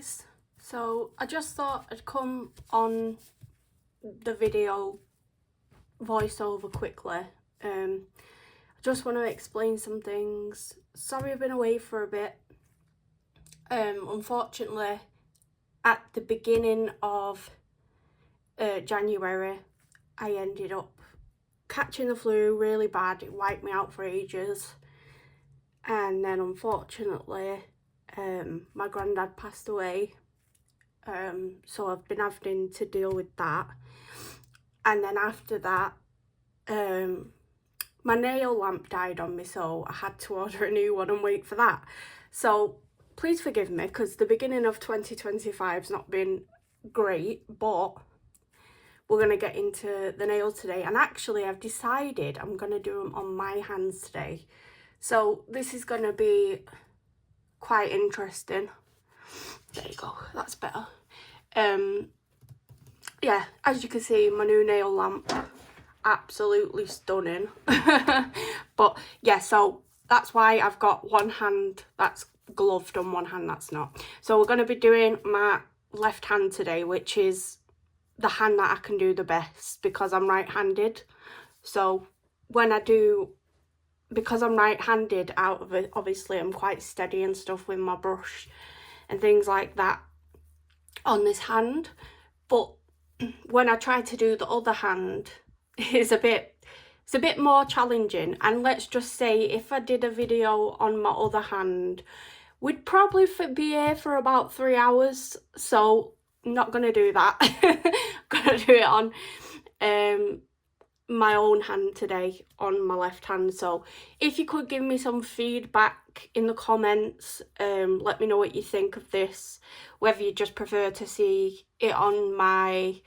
guys, so I just thought I'd come on the video voiceover quickly. I just want to explain some things. Sorry I've been away for a bit. Unfortunately, at the beginning of January, I ended up catching the flu really bad. It wiped me out for ages, and then unfortunately my granddad passed away, so I've been having to deal with that. And then after that, my nail lamp died on me, so I had to order a new one and wait for that. So please forgive me, because the beginning of 2025's not been great, but we're going to get into the nails today. And actually I've decided I'm going to do them on my hands today, so this is going to be quite interesting. There you go, that's better. Yeah, as you can see, my new nail lamp, absolutely stunning. But yeah, so that's why I've got one hand that's gloved and one hand that's not. So we're going to be doing my left hand today, which is the hand that I can do the best because I'm right-handed. So when I do, because I'm right-handed, out of it, obviously I'm quite steady and stuff with my brush and things like that on this hand. But when I try to do the other hand, it's a bit more challenging. And let's just say if I did a video on my other hand, we'd probably be here for about 3 hours. So I'm not going to do that. I'm going to do it on my own hand today, on my left hand. So if you could give me some feedback in the comments, let me know what you think of this, whether you just prefer to see it on my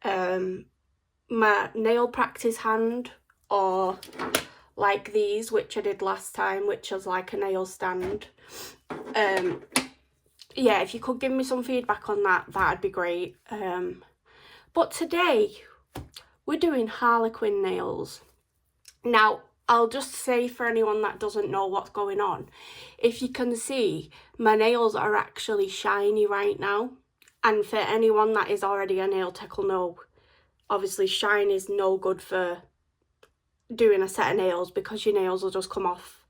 my nail practice hand, or like these, which I did last time, which was like a nail stand. Yeah, if you could give me some feedback on that, that'd be great. But today we're doing Harlequin nails. Now, I'll just say for anyone that doesn't know what's going on, if you can see, my nails are actually shiny right now. And for anyone that is already a nail tech will know, obviously shine is no good for doing a set of nails, because your nails will just come off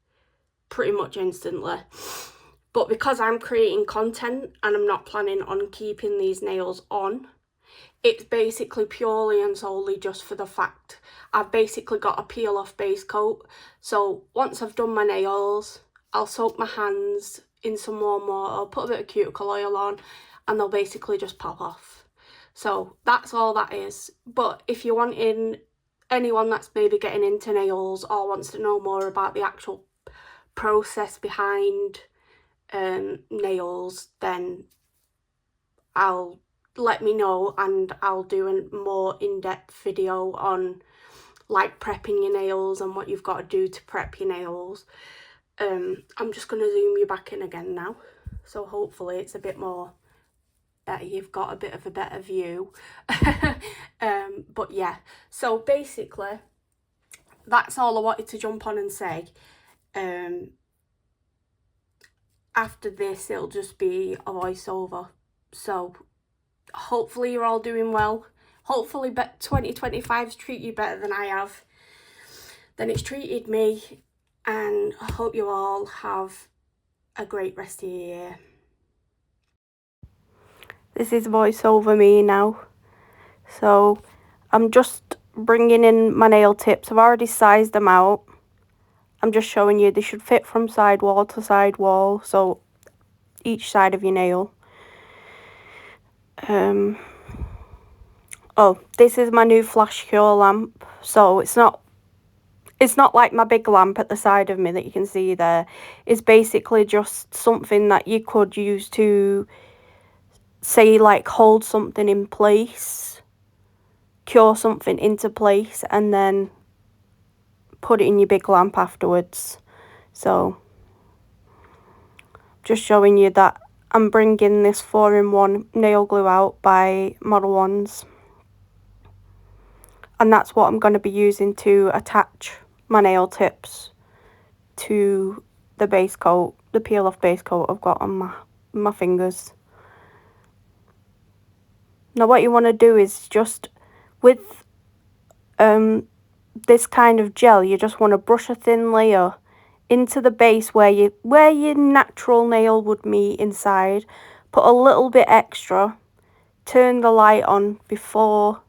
pretty much instantly. But because I'm creating content and I'm not planning on keeping these nails on, it's basically purely and solely just for the fact I've basically got a peel off base coat. So once I've done my nails, I'll soak my hands in some warm water, I'll put a bit of cuticle oil on, and they'll basically just pop off. So that's all that is. But if you're wanting, anyone that's maybe getting into nails or wants to know more about the actual process behind nails, then let me know and I'll do a more in-depth video on like prepping your nails and what you've got to do to prep your nails. I'm just going to zoom you back in again now, so hopefully it's a bit more better, you've got a bit of a better view. But yeah, so basically that's all I wanted to jump on and say. After this it'll just be a voiceover, so hopefully you're all doing well. Hopefully 2025's treated you better than I have, than it's treated me, and I hope you all have a great rest of your year. This is voiceover me now. So I'm just bringing in my nail tips. I've already sized them out. I'm just showing you they should fit from side wall to side wall, so each side of your nail. Oh, this is my new flash cure lamp. So it's not like my big lamp at the side of me that you can see there. It's basically just something that you could use to, say, like hold something in place, cure something into place, and then put it in your big lamp afterwards. So just showing you that I'm bringing this 4-in-1 nail glue out by Model Ones, and that's what I'm going to be using to attach my nail tips to the base coat, the peel off base coat I've got on my fingers. Now what you want to do is just, with this kind of gel, you just want to brush a thin layer into the base where your natural nail would meet inside. Put a little bit extra. Turn the light on before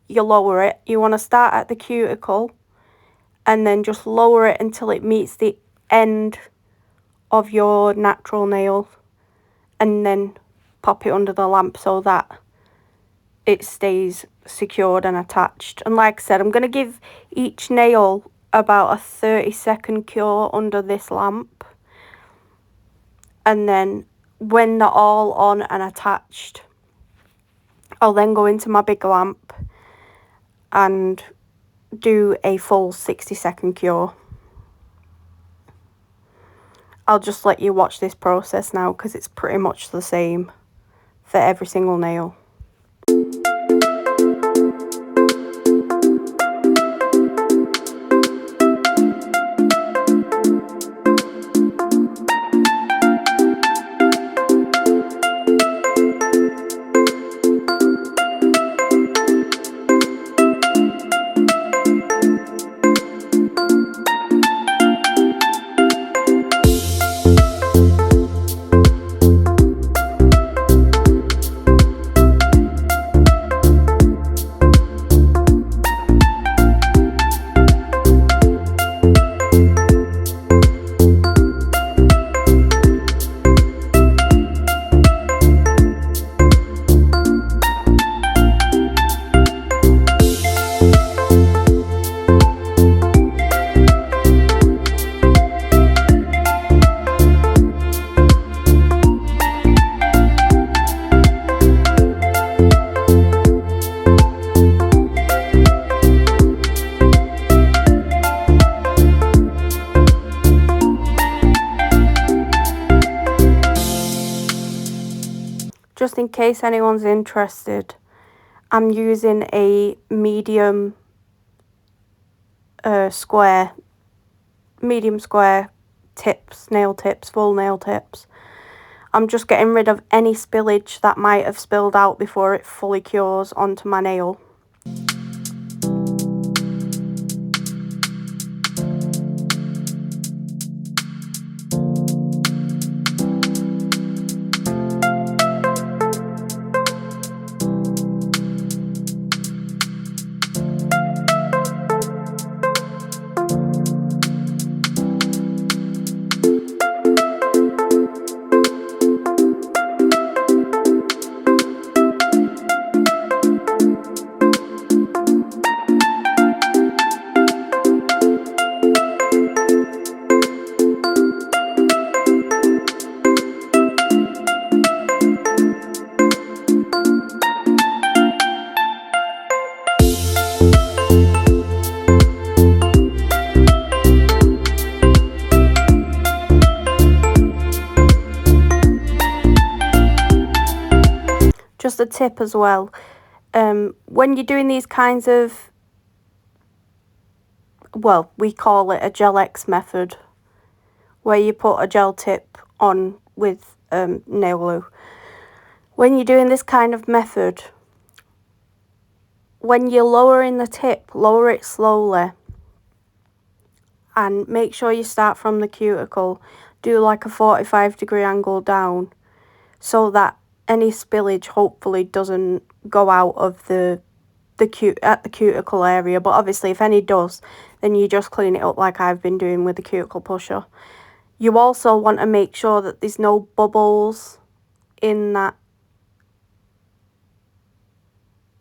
you lower it. You want to start at the cuticle and then just lower it until it meets the end of your natural nail, and then pop it under the lamp so that it stays secured and attached. And like I said, I'm going to give each nail about a 30-second cure under this lamp, and then when they're all on and attached, I'll then go into my big lamp and do a full 60-second cure. I'll just let you watch this process now because it's pretty much the same for every single nail. Just in case anyone's interested, I'm using a medium square tips, nail tips, full nail tips. I'm just getting rid of any spillage that might have spilled out before it fully cures onto my nail. Just a tip as well, when you're doing these kinds of, well, we call it a gel X method, where you put a gel tip on with nail glue. When you're doing this kind of method, when you're lowering the tip, lower it slowly and make sure you start from the cuticle. Do like a 45-degree angle down so that any spillage hopefully doesn't go out of the cuticle area. But obviously if any does, then you just clean it up like I've been doing with the cuticle pusher. You also want to make sure that there's no bubbles in that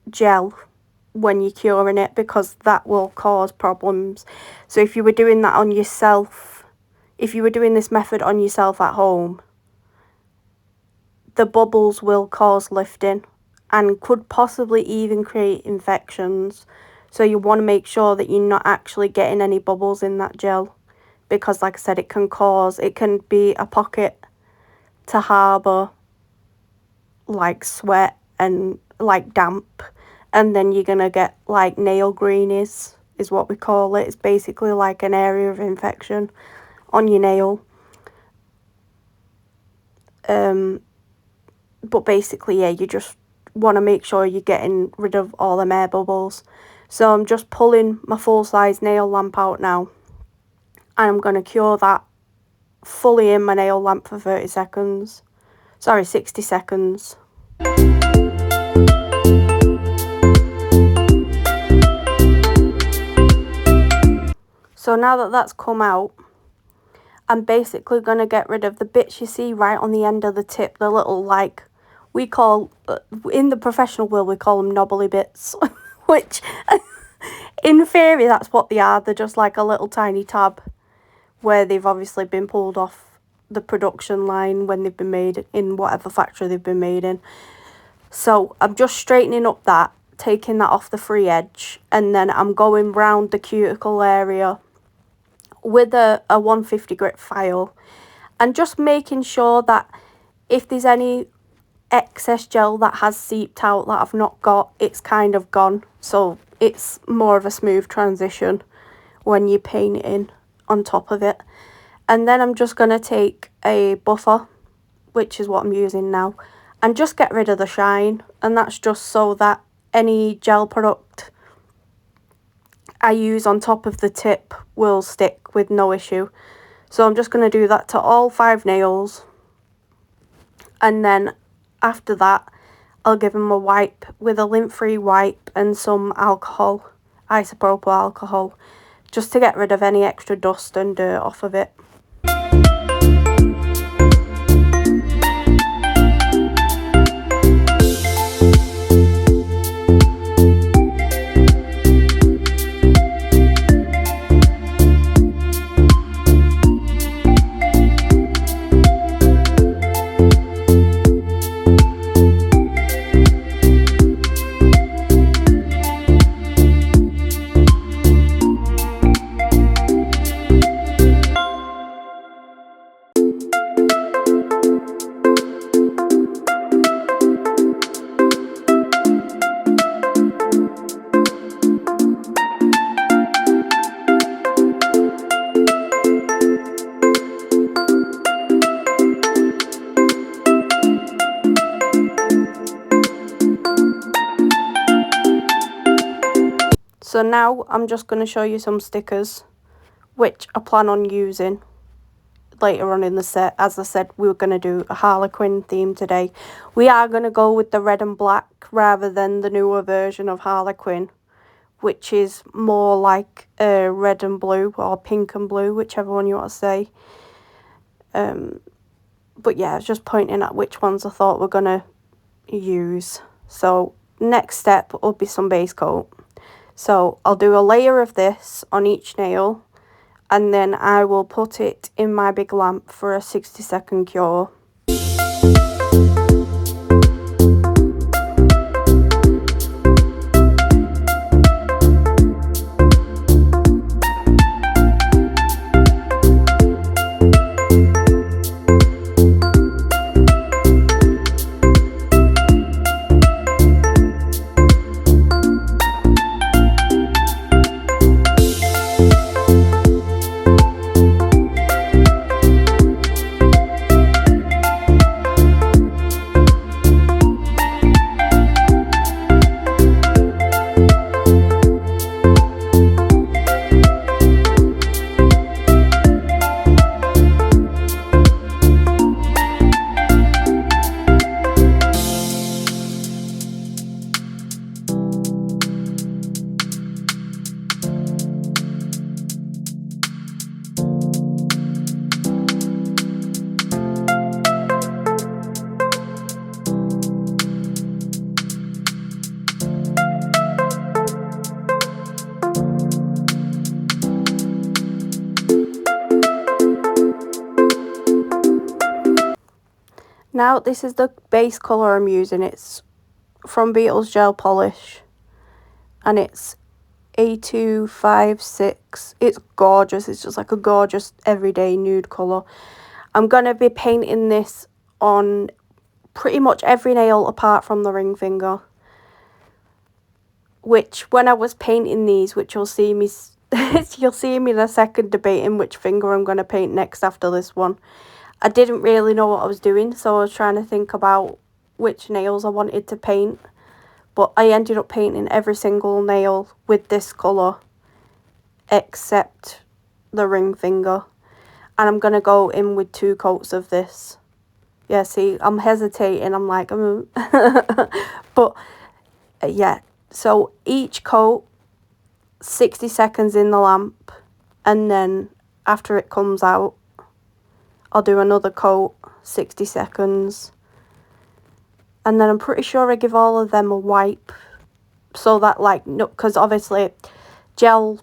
gel when you're curing it, because that will cause problems. So if you were doing that on yourself, if you were doing this method on yourself at home, the bubbles will cause lifting and could possibly even create infections. So you want to make sure that you're not actually getting any bubbles in that gel, because like I said, it can be a pocket to harbour like sweat and like damp, and then you're gonna get like nail greenies is what we call it. It's basically like an area of infection on your nail. But basically, yeah, you just want to make sure you're getting rid of all them air bubbles. So I'm just pulling my full-size nail lamp out now, and I'm going to cure that fully in my nail lamp for 30 seconds. Sorry, 60 seconds. So now that that's come out, I'm basically going to get rid of the bits you see right on the end of the tip, the little, like, we call, in the professional world, we call them knobbly bits, which, in theory, that's what they are. They're just like a little tiny tab where they've obviously been pulled off the production line when they've been made in whatever factory they've been made in. So I'm just straightening up that, taking that off the free edge, and then I'm going round the cuticle area with a 150 grit file, and just making sure that if there's any excess gel that has seeped out that I've not got, it's kind of gone, so it's more of a smooth transition when you paint in on top of it. And then I'm just going to take a buffer, which is what I'm using now, and just get rid of the shine, and that's just so that any gel product I use on top of the tip will stick with no issue. So I'm just going to do that to all 5 nails, and then after that I'll give them a wipe with a lint-free wipe and some alcohol, isopropyl alcohol, just to get rid of any extra dust and dirt off of it. So now I'm just going to show you some stickers, which I plan on using later on in the set. As I said, we were going to do a Harley Quinn theme today. We are going to go with the red and black rather than the newer version of Harley Quinn, which is more like red and blue, or pink and blue, whichever one you want to say. But yeah, I was just pointing at which ones I thought we're going to use. So next step will be some base coat. So I'll do a layer of this on each nail, and then I will put it in my big lamp for a 60-second cure. Now this is the base colour I'm using. It's from Beetle's Gel Polish, and it's A256. It's gorgeous. It's just like a gorgeous everyday nude colour. I'm going to be painting this on pretty much every nail apart from the ring finger, which when I was painting these, which you'll see me in a second debating which finger I'm going to paint next after this one, I didn't really know what I was doing, so I was trying to think about which nails I wanted to paint, but I ended up painting every single nail with this colour except the ring finger, and I'm going to go in with 2 coats of this. Yeah, see, I'm hesitating, I'm like, but yeah, so each coat 60 seconds in the lamp, and then after it comes out I'll do another coat 60 seconds, and then I'm pretty sure I give all of them a wipe, so that, like, no, because obviously gel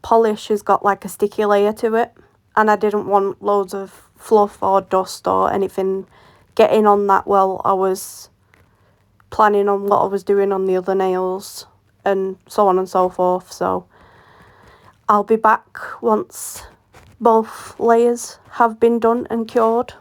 polish has got like a sticky layer to it, and I didn't want loads of fluff or dust or anything getting on that while I was planning on what I was doing on the other nails, and so on and so forth. So I'll be back once both layers have been done and cured.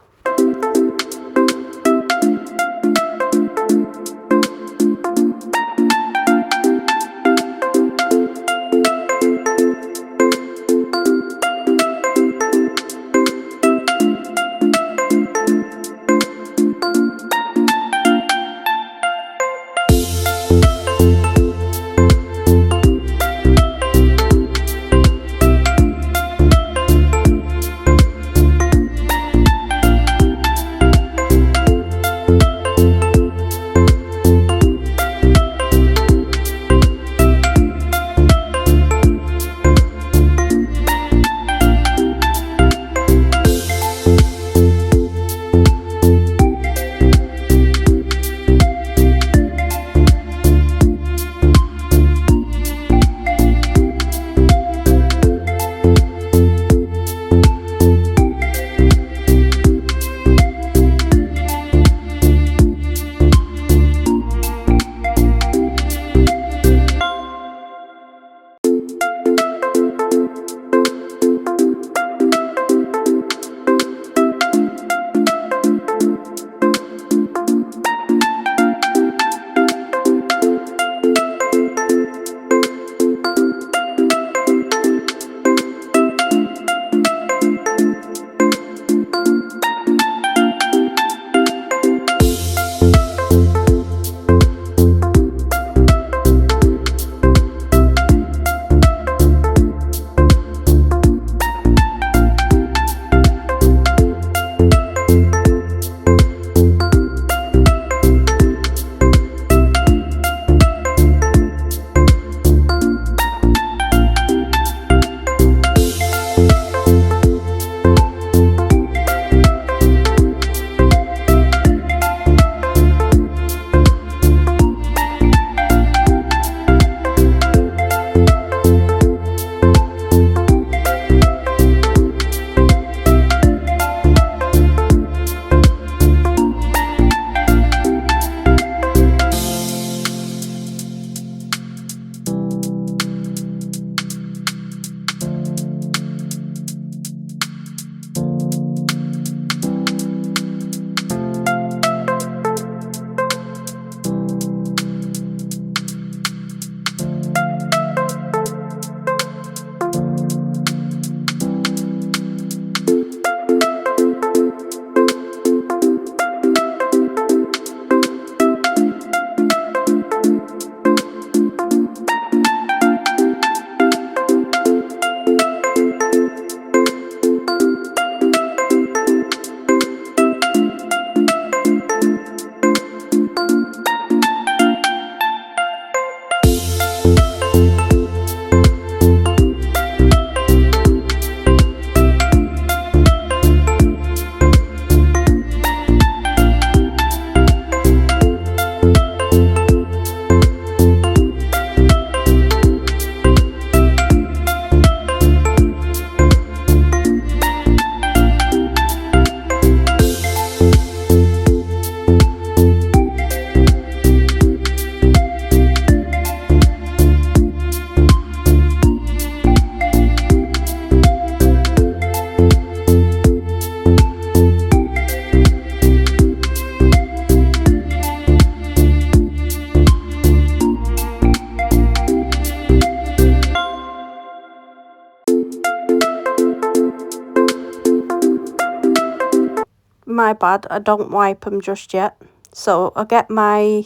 My bad, I don't wipe them just yet. So I'll get my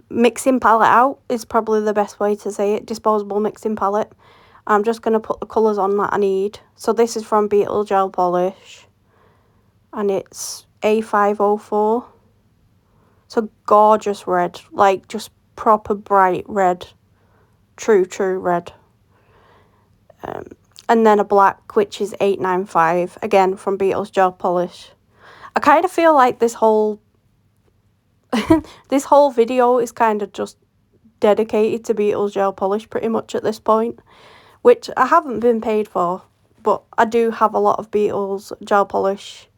mixing palette out, is probably the best way to say it, disposable mixing palette. I'm just going to put the colours on that I need. So this is from Beetle Gel Polish, and it's A504. It's a gorgeous red, like just proper bright red, true red. And then a black, which is 895, again from Beetle's Gel Polish. I kind of feel like this whole this whole video is kind of just dedicated to Beetle's Gel Polish pretty much at this point, which I haven't been paid for, but I do have a lot of Beetle's Gel Polish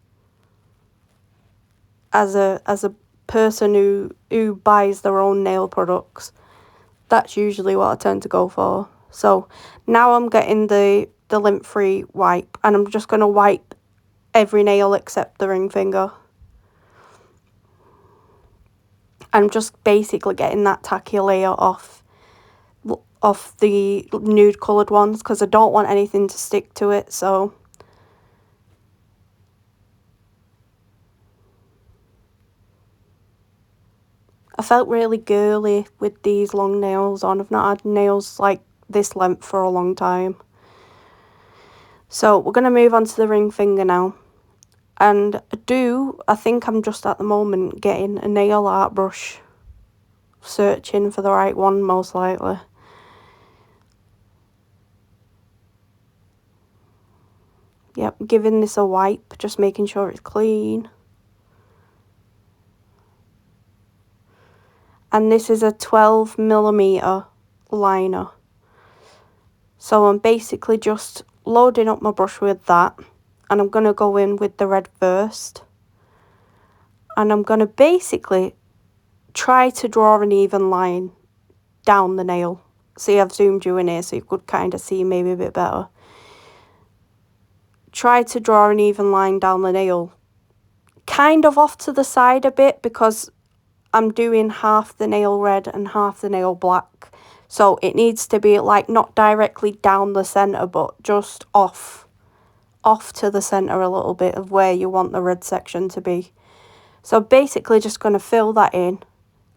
as a person who buys their own nail products. That's usually what I tend to go for. So now I'm getting the lint-free wipe, and I'm just going to wipe every nail except the ring finger. I'm just basically getting that tacky layer off the nude coloured ones, because I don't want anything to stick to it. So I felt really girly with these long nails on. I've not had nails like this length for a long time. So we're going to move on to the ring finger now. And I think I'm just at the moment getting a nail art brush, searching for the right one most likely. Yep, giving this a wipe, just making sure it's clean. And this is a 12mm liner. So I'm basically just loading up my brush with that, and I'm going to go in with the red first. And I'm going to basically try to draw an even line down the nail. See, I've zoomed you in here so you could kind of see maybe a bit better. Try to draw an even line down the nail, kind of off to the side a bit, because I'm doing half the nail red and half the nail black. So it needs to be like not directly down the centre, but just off to the centre a little bit of where you want the red section to be. So basically just going to fill that in,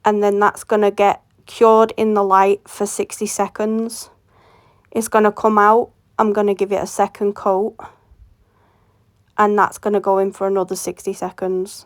and then that's going to get cured in the light for 60 seconds. It's going to come out. I'm going to give it a second coat, and that's going to go in for another 60 seconds.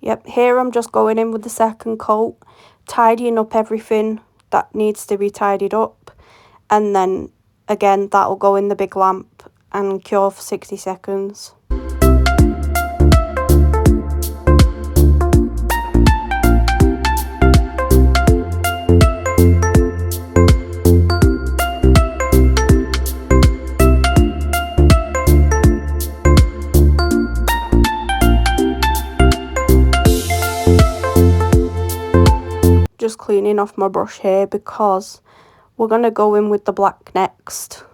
Yep, here I'm just going in with the second coat, tidying up everything that needs to be tidied up, and then again that'll go in the big lamp and cure for 60 seconds. Just cleaning off my brush here because we're going to go in with the black next.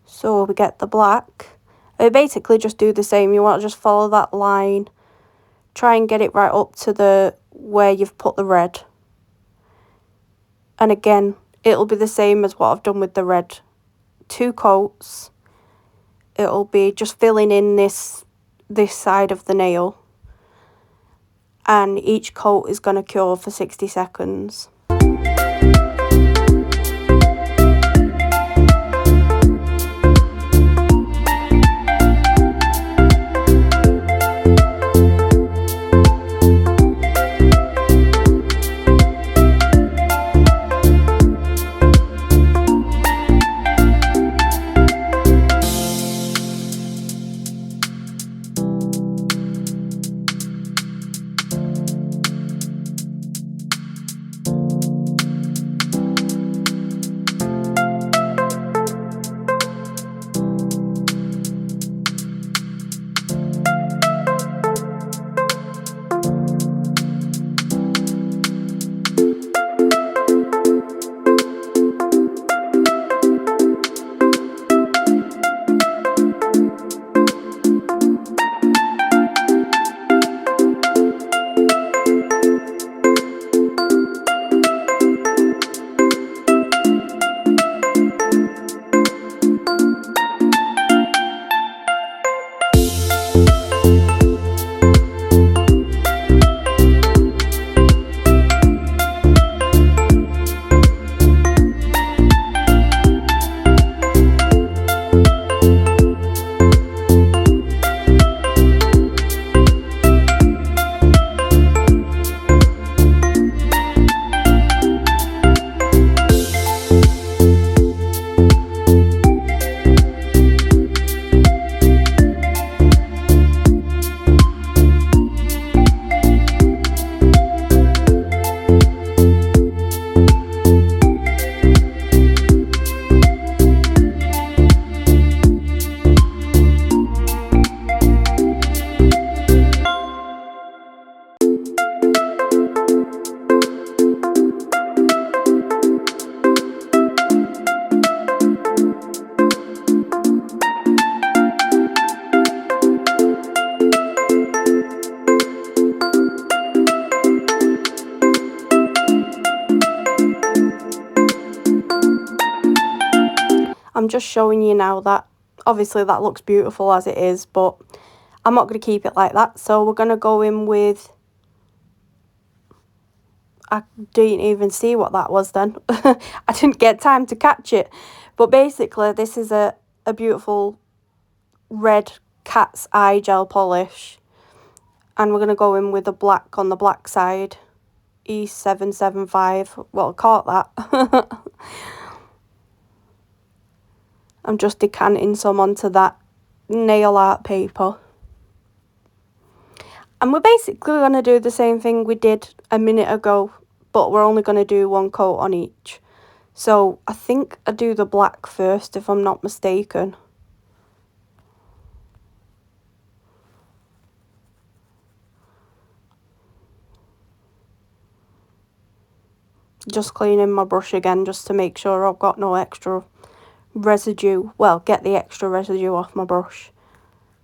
So we get the black. I basically just do the same. You want to just follow that line, try and get it right up to the where you've put the red. And again, it'll be the same as what I've done with the red. 2 coats. It'll be just filling in this side of the nail. And each coat is going to cure for 60 seconds. just showing you now that obviously that looks beautiful as it is, but I'm not going to keep it like that. So we're going to go in with, I didn't even see what that was then. I didn't get time to catch it. But basically this is a beautiful red cat's eye gel polish. And we're going to go in with a black on the black side. E775. Well, I caught that. I'm just decanting some onto that nail art paper. And we're basically going to do the same thing we did a minute ago, but we're only going to do one coat on each. So I think I do the black first, if I'm not mistaken. Just cleaning my brush again just to make sure I've got no extra residue. Well, get the extra residue off my brush.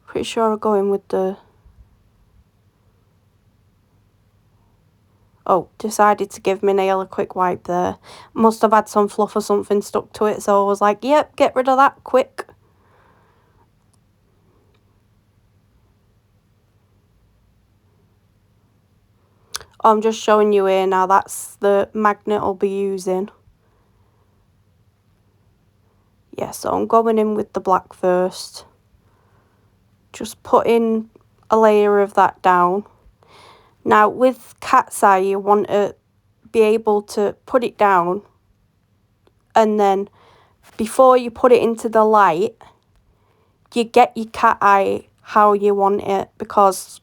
Pretty sure I'll go in with the... Oh, decided to give my nail a quick wipe there. Must have had some fluff or something stuck to it, so I was like, yep, get rid of that quick. I'm just showing you here now, that's the magnet I'll be using. Yeah, so I'm going in with the black first. Just putting a layer of that down. Now, with cat's eye, you want to be able to put it down, and then before you put it into the light, you get your cat eye how you want it, because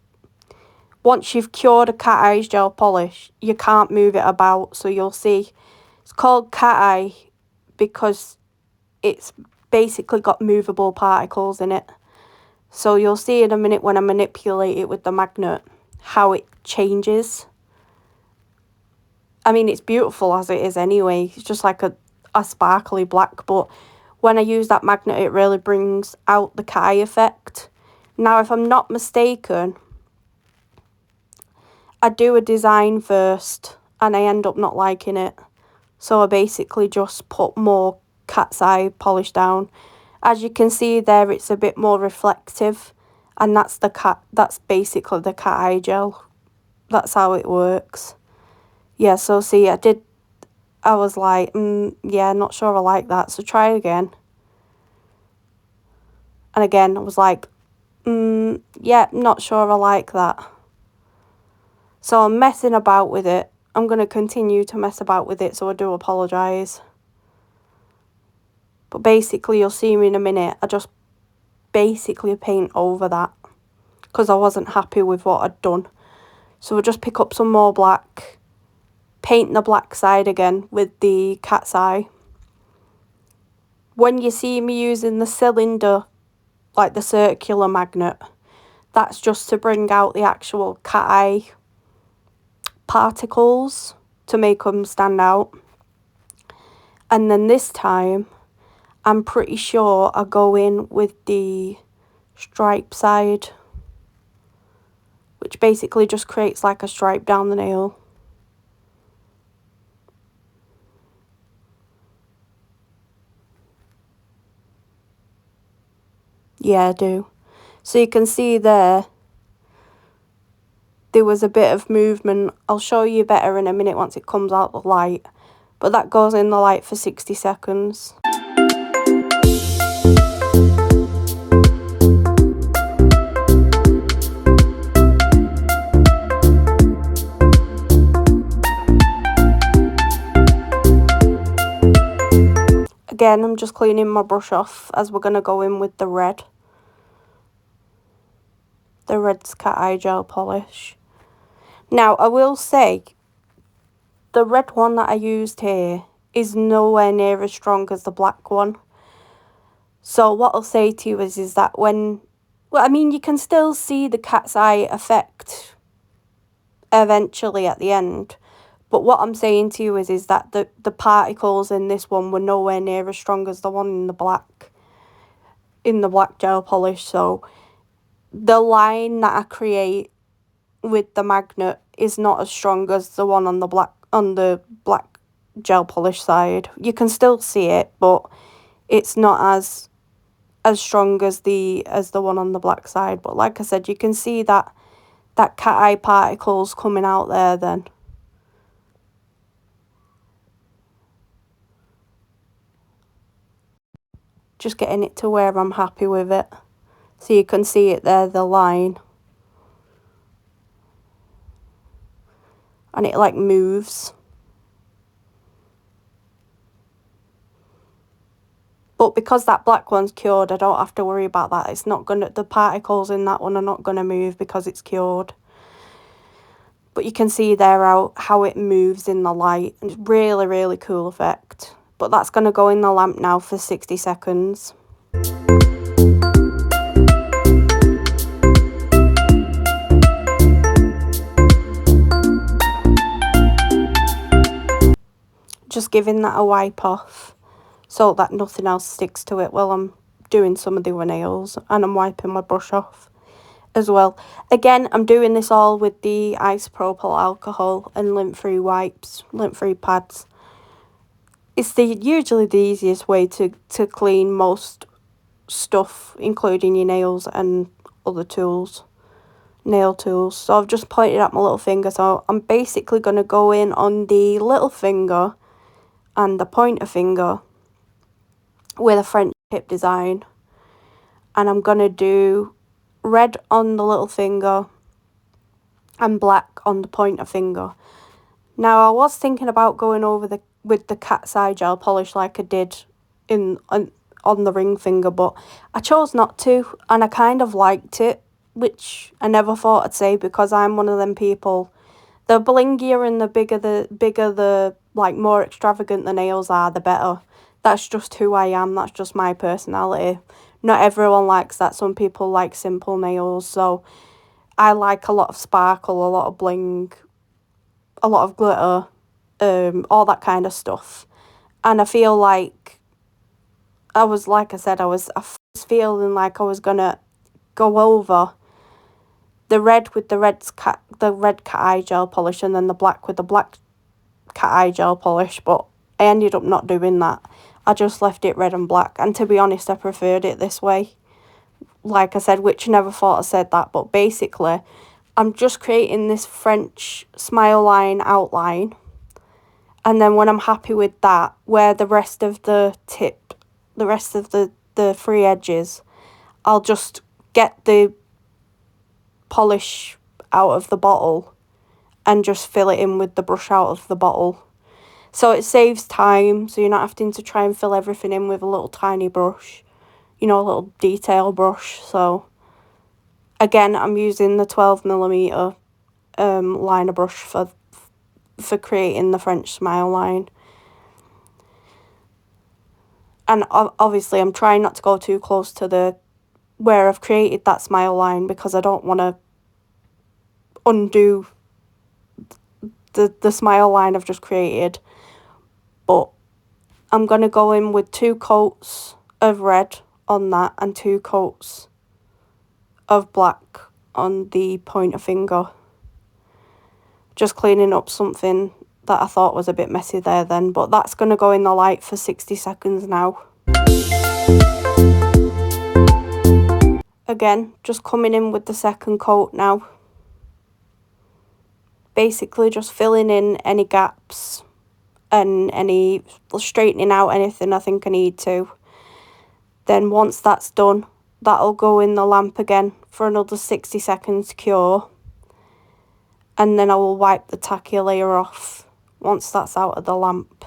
once you've cured a cat eye gel polish, you can't move it about. So you'll see it's called cat eye because it's basically got movable particles in it. So you'll see in a minute when I manipulate it with the magnet how it changes. I mean, it's beautiful as it is anyway. It's just like a sparkly black, but when I use that magnet, it really brings out the cat eye effect. Now, if I'm not mistaken, I do a design first and I end up not liking it. So I basically just put more cat's eye polish down. As you can see there, it's a bit more reflective, and that's basically the cat eye gel. That's how it works. Yeah, so see, I was like, yeah, not sure I like that, so try again. And again, I was like, yeah, not sure I like that. So I'm messing about with it. I'm going to continue to mess about with it, so I do apologise. But basically, you'll see me in a minute. I just basically paint over that because I wasn't happy with what I'd done. So we'll just pick up some more black, paint the black side again with the cat's eye. When you see me using the cylinder, like the circular magnet, that's just to bring out the actual cat eye particles to make them stand out. And then this time, I'm pretty sure I go in with the stripe side, which basically just creates like a stripe down the nail. Yeah, I do. So you can see there was a bit of movement. I'll show you better in a minute once it comes out the light. But that goes in the light for 60 seconds. Again, I'm just cleaning my brush off as we're going to go in with the red. The red's cat eye gel polish. Now, I will say, the red one that I used here is nowhere near as strong as the black one. So what I'll say to you is that when... Well, I mean, you can still see the cat's eye effect eventually at the end. But what I'm saying to you is that the particles in this one were nowhere near as strong as the one in the black gel polish. So the line that I create with the magnet is not as strong as the one on the black gel polish side. You can still see it, but it's not as strong as the one on the black side. But like I said, you can see that cat eye particles coming out there then. Just getting it to where I'm happy with it. So you can see it there, the line. And it like moves. But because that black one's cured, I don't have to worry about that. It's not gonna, the particles in that one are not gonna move because it's cured. But you can see there how it moves in the light. It's really, really cool effect. But that's gonna go in the lamp now for 60 seconds. Just giving that a wipe off so that nothing else sticks to it while I'm doing some of the nails, and I'm wiping my brush off as well. Again, I'm doing this all with the isopropyl alcohol and lint-free wipes, lint-free pads. It's usually the easiest way to clean most stuff, including your nails and other tools, nail tools. So I've just pointed at my little finger, so I'm basically going to go in on the little finger and the pointer finger with a French tip design, and I'm going to do red on the little finger and black on the pointer finger. Now I was thinking about going over with the cat's eye gel polish like I did on the ring finger, but I chose not to, and I kind of liked it, which I never thought I'd say, because I'm one of them people, the blingier and the bigger the like more extravagant the nails are, the better. That's just who I am. That's just my personality. Not everyone likes that. Some people like simple nails. So I like a lot of sparkle, a lot of bling, a lot of glitter, all that kind of stuff. And I feel like I was feeling like I was gonna go over the red with the red cat eye gel polish, and then the black with the black cat eye gel polish, but I ended up not doing that. I just left it red and black, and to be honest, I preferred it this way. Like I said, which I never thought I said that, but basically, I'm just creating this French smile line outline, and then when I'm happy with that, where the rest of the free edges, I'll just get the polish out of the bottle and just fill it in with the brush out of the bottle. So it saves time, so you're not having to try and fill everything in with a little tiny brush, you know, a little detail brush. So again, I'm using the 12mm liner brush for creating the French smile line. And obviously I'm trying not to go too close to where I've created that smile line, because I don't want to undo the smile line I've just created. But I'm going to go in with 2 coats of red on that and 2 coats of black on the pointer finger. Just cleaning up something that I thought was a bit messy there then, but that's going to go in the light for 60 seconds now. Again, just coming in with the second coat now. Basically just filling in any gaps and straightening out anything I think I need to. Then once that's done, that'll go in the lamp again for another 60 seconds to cure. And then I will wipe the tacky layer off once that's out of the lamp.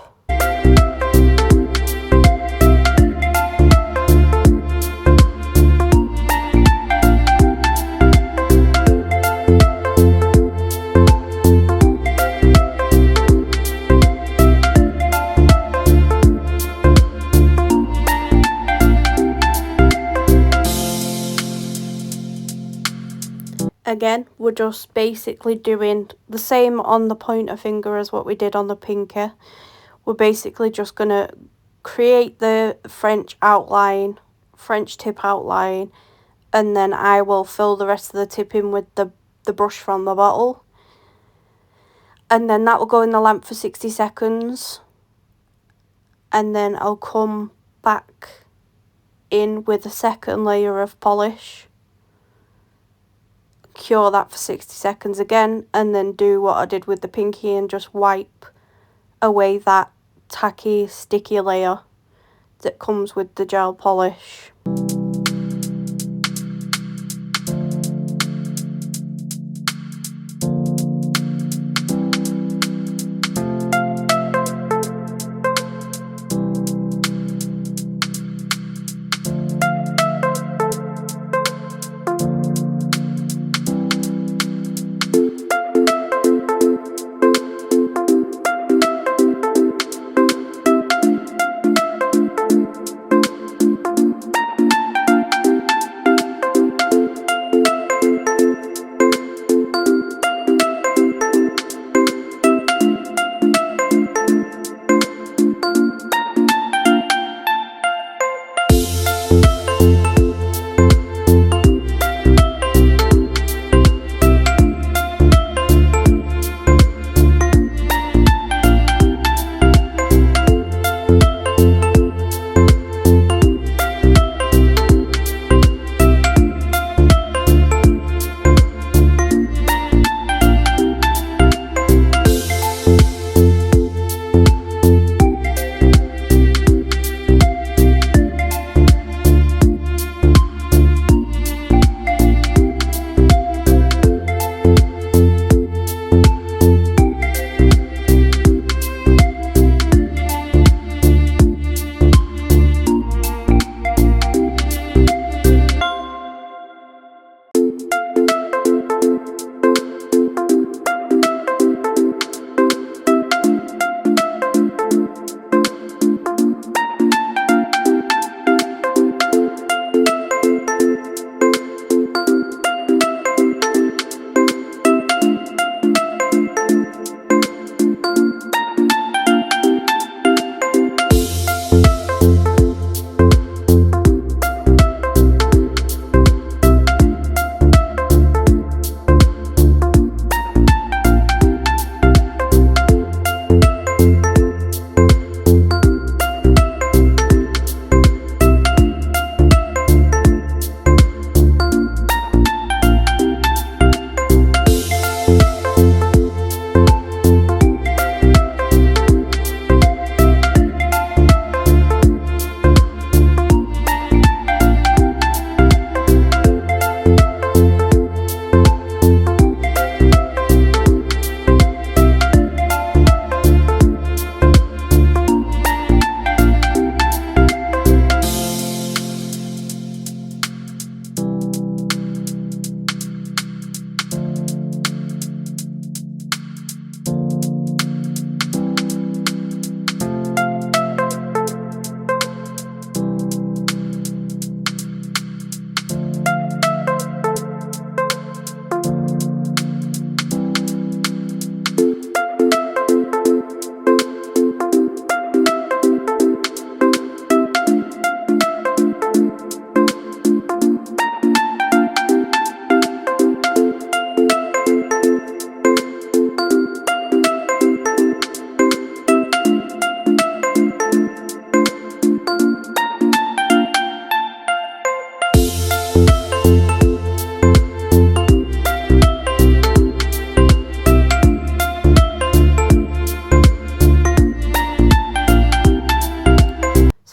Again, we're just basically doing the same on the pointer finger as what we did on the pinky. We're basically just going to create the French tip outline, and then I will fill the rest of the tip in with the brush from the bottle. And then that will go in the lamp for 60 seconds. And then I'll come back in with a second layer of polish, cure that for 60 seconds again, and then do what I did with the pinky and just wipe away that tacky sticky layer that comes with the gel polish.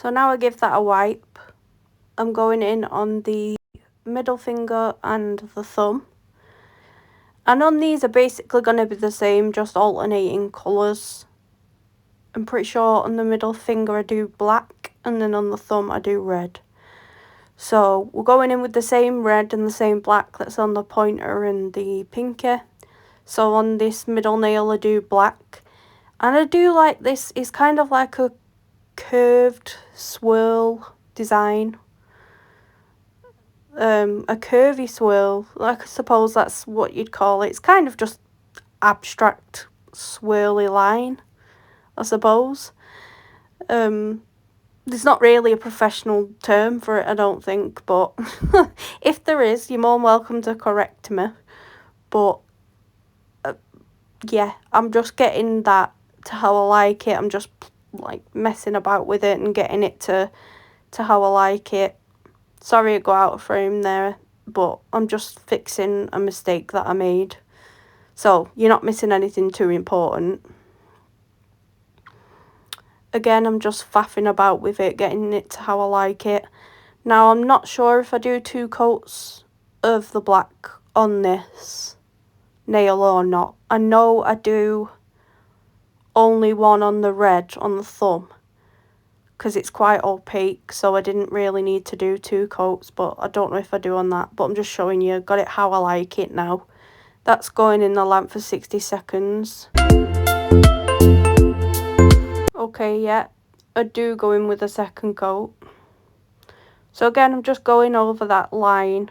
So now I give that a wipe. I'm going in on the middle finger and the thumb. And on these are basically going to be the same, just alternating colours. I'm pretty sure on the middle finger I do black, and then on the thumb I do red. So we're going in with the same red and the same black that's on the pointer and the pinky. So on this middle nail I do black. And I do like this, it's kind of like a curved swirl design. A curvy swirl, like I suppose that's what you'd call it. It's kind of just abstract swirly line, I suppose. There's not really a professional term for it, I don't think, but if there is, you're more than welcome to correct me. But yeah, I'm just getting that to how I like it. I'm just like messing about with it and getting it to to how I like it. Sorry it got out of frame there, but I'm just fixing a mistake that I made. So you're not missing anything too important. Again, I'm just faffing about with it, getting it to how I like it. Now, I'm not sure if I do 2 coats of the black on this nail or not. I know I do only one on the red on the thumb because it's quite opaque, so I didn't really need to do 2 coats, but I don't know if I do on that. But I'm just showing you, got it how I like it now. That's going in the lamp for 60 seconds. Okay, yeah, I do go in with a second coat. So again, I'm just going over that line.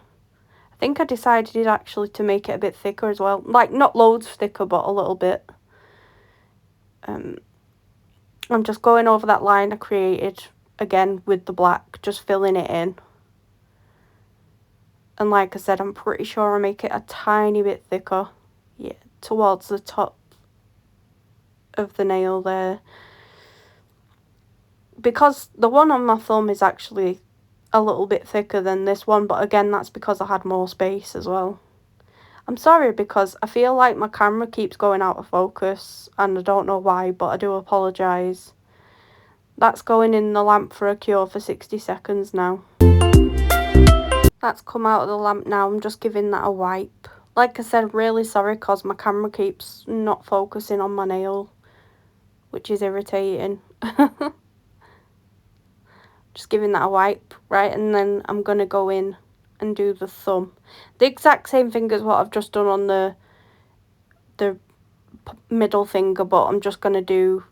I think I decided actually to make it a bit thicker as well. Like, not loads thicker, but a little bit. I'm just going over that line I created, again, with the black, just filling it in. And like I said, I'm pretty sure I make it a tiny bit thicker. Yeah, towards the top of the nail there. Because the one on my thumb is actually a little bit thicker than this one, but again, that's because I had more space as well. I'm sorry because I feel like my camera keeps going out of focus and I don't know why, but I do apologise. That's going in the lamp for a cure for 60 seconds now. That's come out of the lamp now. I'm just giving that a wipe. Like I said, really sorry because my camera keeps not focusing on my nail, which is irritating. Just giving that a wipe, right? And then I'm going to go in and do the thumb. The exact same thing as what I've just done on the middle finger, but I'm just going to do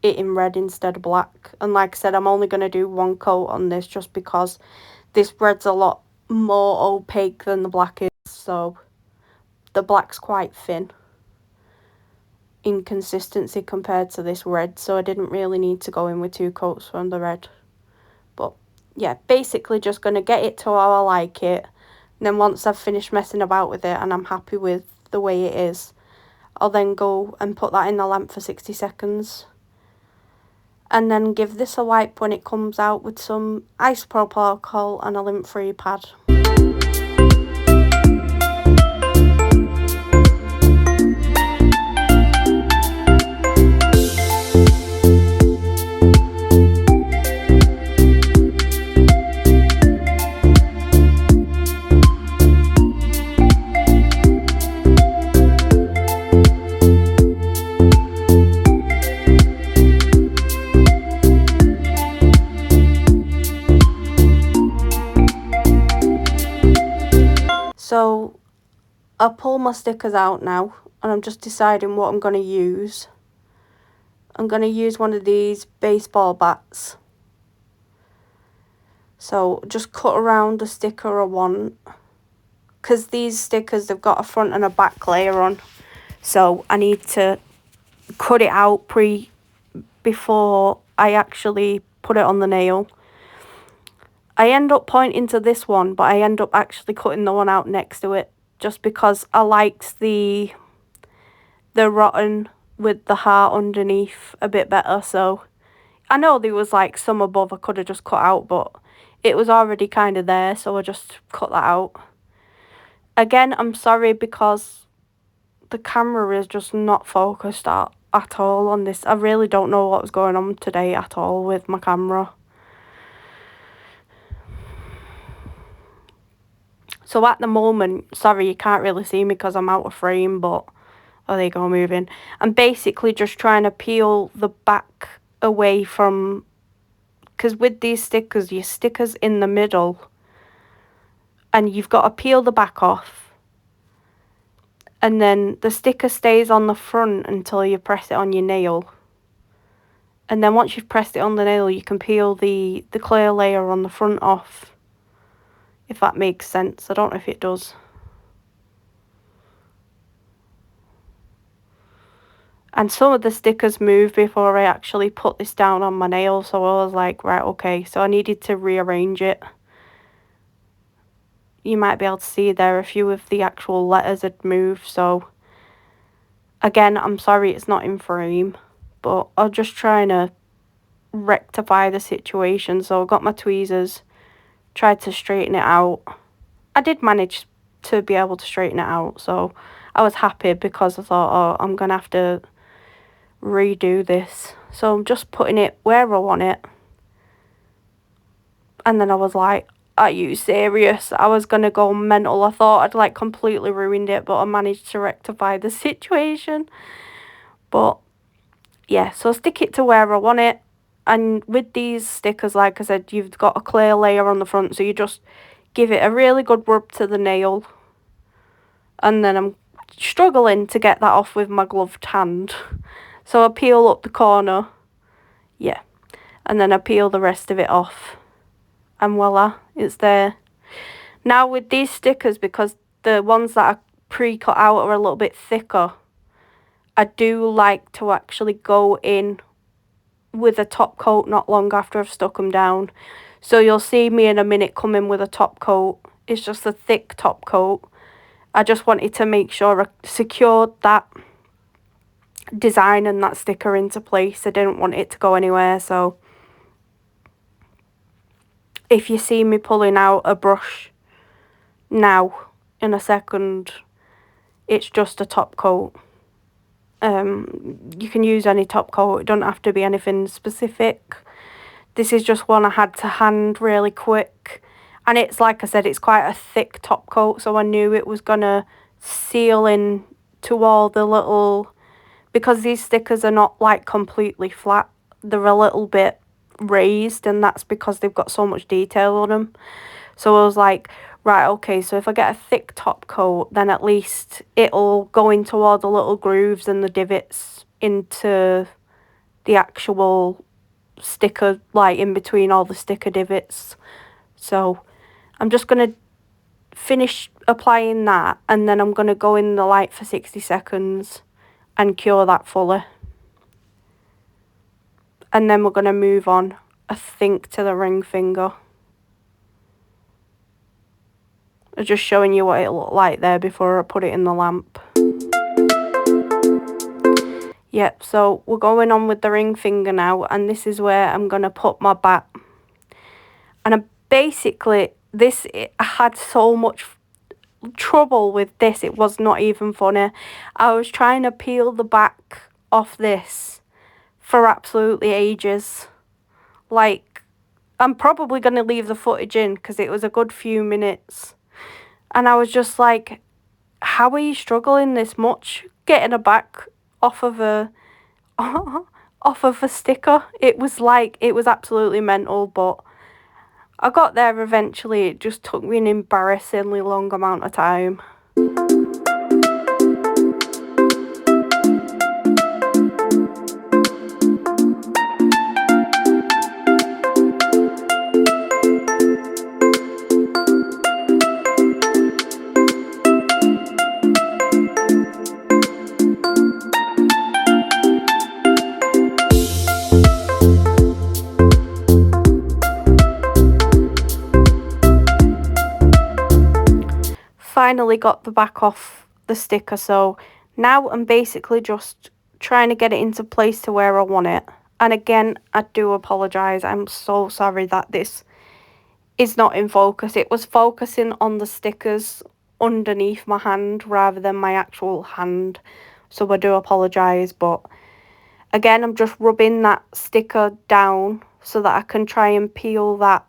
it in red instead of black. And like I said, I'm only going to do 1 coat on this just because this red's a lot more opaque than the black is, so the black's quite thin in consistency compared to this red, so I didn't really need to go in with 2 coats from the red. But yeah, basically just going to get it to how I like it, and then once I've finished messing about with it and I'm happy with the way it is, I'll then go and put that in the lamp for 60 seconds and then give this a wipe when it comes out with some isopropyl alcohol and a lint-free pad. So I pull my stickers out now and I'm just deciding what I'm going to use. I'm going to use one of these baseball bats. So just cut around the sticker I want. Because these stickers, they've got a front and a back layer on. So I need to cut it out before I actually put it on the nail. I end up pointing to this one, but I end up actually cutting the one out next to it just because I liked the rotten with the heart underneath a bit better. So I know there was like some above I could have just cut out, but it was already kind of there, so I just cut that out. Again, I'm sorry because the camera is just not focused at all on this. I really don't know what was going on today at all with my camera. So at the moment, sorry, you can't really see me because I'm out of frame, but oh, there you go, moving. I'm basically just trying to peel the back away from, because with these stickers, your sticker's in the middle and you've got to peel the back off. And then the sticker stays on the front until you press it on your nail. And then once you've pressed it on the nail, you can peel the clear layer on the front off. If that makes sense. I don't know if it does. And some of the stickers moved before I actually put this down on my nail. So I was like, right, okay. So I needed to rearrange it. You might be able to see there a few of the actual letters had moved. So again, I'm sorry it's not in frame. But I'm just trying to rectify the situation. So I got my tweezers, tried to straighten it out. I did manage to be able to straighten it out, so I was happy because I thought, oh, I'm going to have to redo this. So I'm just putting it where I want it. And then I was like, are you serious? I was going to go mental. I thought I'd like completely ruined it, but I managed to rectify the situation. But yeah, so stick it to where I want it. And with these stickers, like I said, you've got a clear layer on the front, so you just give it a really good rub to the nail. And then I'm struggling to get that off with my gloved hand. So I peel up the corner. Yeah. And then I peel the rest of it off. And voila, it's there. Now with these stickers, because the ones that are pre-cut out are a little bit thicker, I do like to actually go in with a top coat not long after I've stuck them down. So you'll see me in a minute come in with a top coat. It's just a thick top coat. I just wanted to make sure I secured that design and that sticker into place. I didn't want it to go anywhere, so if you see me pulling out a brush now in a second, it's just a top coat. You can use any top coat, it don't have to be anything specific. This is just one I had to hand really quick, and it's like I said, it's quite a thick top coat, so I knew it was gonna seal in to all the little, because these stickers are not like completely flat, they're a little bit raised, and that's because they've got so much detail on them. So I was like, right, okay, so if I get a thick top coat, then at least it'll go into all the little grooves and the divots into the actual sticker, like in between all the sticker divots. So I'm just going to finish applying that, and then I'm going to go in the light for 60 seconds and cure that fully. And then we're going to move on, I think, to the ring finger. I'm just showing you what it looked like there before I put it in the lamp. Yep, so we're going on with the ring finger now, and this is where I'm going to put my bat. And I had so much trouble with this, it was not even funny. I was trying to peel the back off this for absolutely ages. Like, I'm probably going to leave the footage in because it was a good few minutes. And I was just like, how are you struggling this much getting a back off of a sticker? It was absolutely mental, but I got there eventually. It just took me an embarrassingly long amount of time. Finally got the back off the sticker, so now I'm basically just trying to get it into place to where I want it. And again, I do apologise, I'm so sorry that this is not in focus. It was focusing on the stickers underneath my hand rather than my actual hand, so I do apologise. But again, I'm just rubbing that sticker down so that I can try and peel that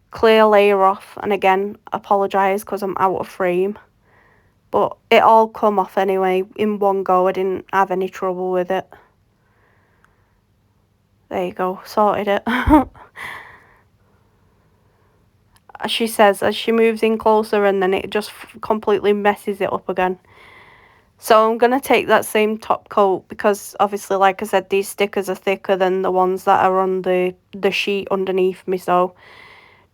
clear layer off. And again, apologise because I'm out of frame, but it all come off anyway in one go. I didn't have any trouble with it. There you go, sorted it. She says as she moves in closer, and then it just completely messes it up again. So I'm going to take that same top coat because obviously, like I said, these stickers are thicker than the ones that are on the sheet underneath me. So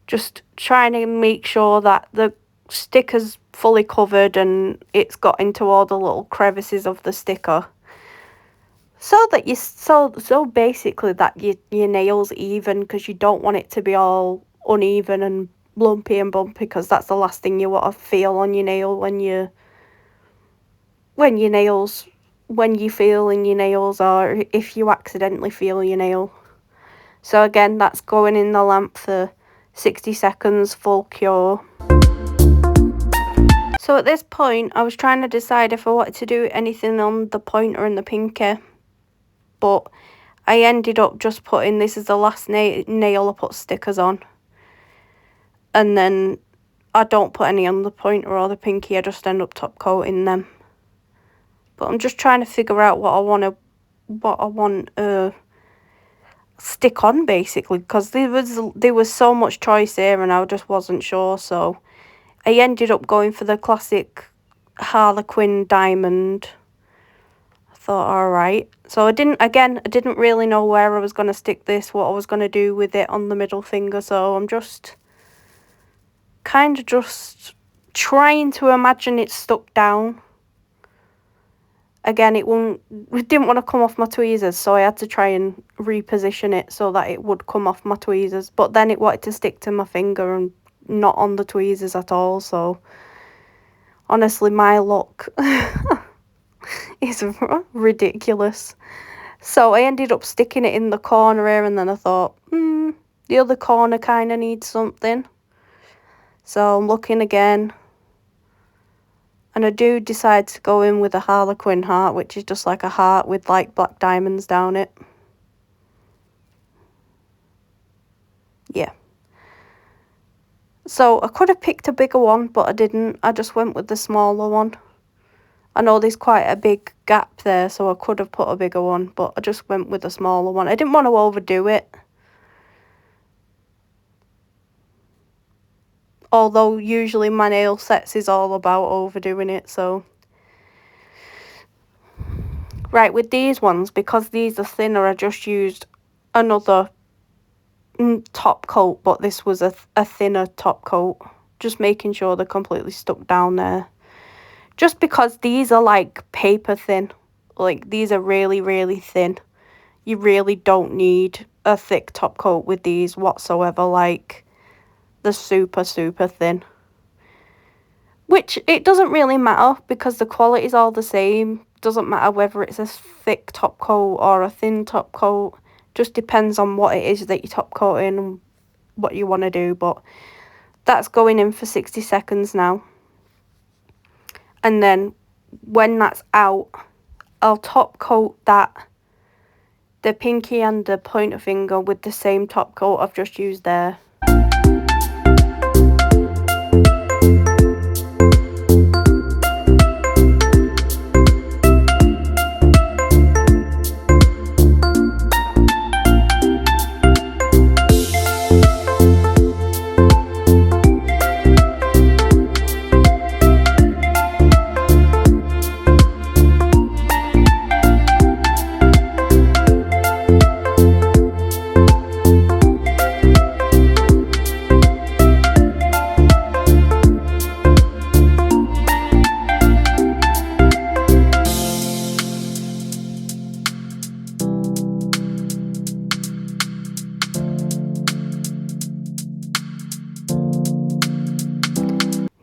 just trying to make sure that the sticker's fully covered and it's got into all the little crevices of the sticker, so that so basically that your nail's even, because you don't want it to be all uneven and lumpy and bumpy, because that's the last thing you want to feel on your nail when you feel in your nails, or if you accidentally feel your nail. So again, that's going in the lamp for 60 seconds, full cure. So at this point, I was trying to decide if I wanted to do anything on the pointer and the pinky. But I ended up just putting, this is the last nail I put stickers on. And then I don't put any on the pointer or the pinky, I just end up top coating them. But I'm just trying to figure out what I want to stick on, basically, because there was so much choice here and I just wasn't sure. So I ended up going for the classic Harley Quinn diamond. I thought, alright. So I didn't really know where I was going to stick this, what I was going to do with it on the middle finger. So I'm just kind of just trying to imagine it stuck down. Again, it didn't want to come off my tweezers, so I had to try and reposition it so that it would come off my tweezers. But then it wanted to stick to my finger and not on the tweezers at all. So honestly, my luck is ridiculous. So I ended up sticking it in the corner here, and then I thought, the other corner kind of needs something. So I'm looking again. And I do decide to go in with a Harley Quinn heart, which is just like a heart with like black diamonds down it. Yeah. So I could have picked a bigger one, but I didn't. I just went with the smaller one. I know there's quite a big gap there, so I could have put a bigger one, but I just went with a smaller one. I didn't want to overdo it. Although usually my nail sets is all about overdoing it, so. Right, with these ones, because these are thinner, I just used another top coat, but this was a thinner top coat. Just making sure they're completely stuck down there. Just because these are like paper thin. Like, these are really, really thin. You really don't need a thick top coat with these whatsoever. Like, they're super, super thin. Which, it doesn't really matter because the quality is all the same. Doesn't matter whether it's a thick top coat or a thin top coat. Just depends on what it is that you're top coating and what you want to do. But that's going in for 60 seconds now. And then when that's out, I'll top coat the pinky and the pointer finger with the same top coat I've just used there.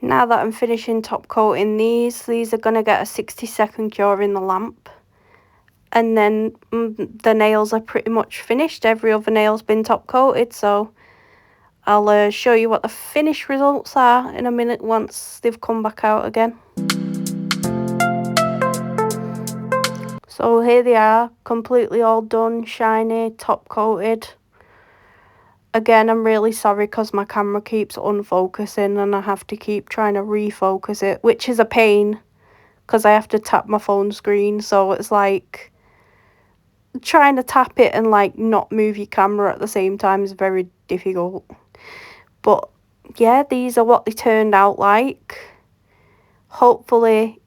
Now that I'm finishing top coating these are going to get a 60-second cure in the lamp. And then the nails are pretty much finished. Every other nail's been top coated, so I'll show you what the finished results are in a minute once they've come back out again. So here they are, completely all done, shiny, top coated. Again, I'm really sorry because my camera keeps unfocusing and I have to keep trying to refocus it, which is a pain because I have to tap my phone screen. So it's like trying to tap it and like not move your camera at the same time is very difficult. But yeah, these are what they turned out like. Hopefully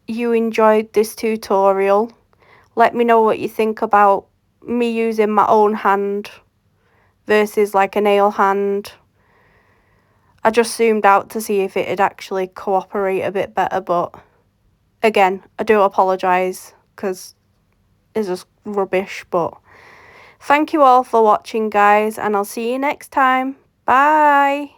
you enjoyed this tutorial. Let me know what you think about me using my own hand versus like a nail hand. I just zoomed out to see if it would actually cooperate a bit better, but again, I do apologise because it's just rubbish. But thank you all for watching, guys, and I'll see you next time. Bye.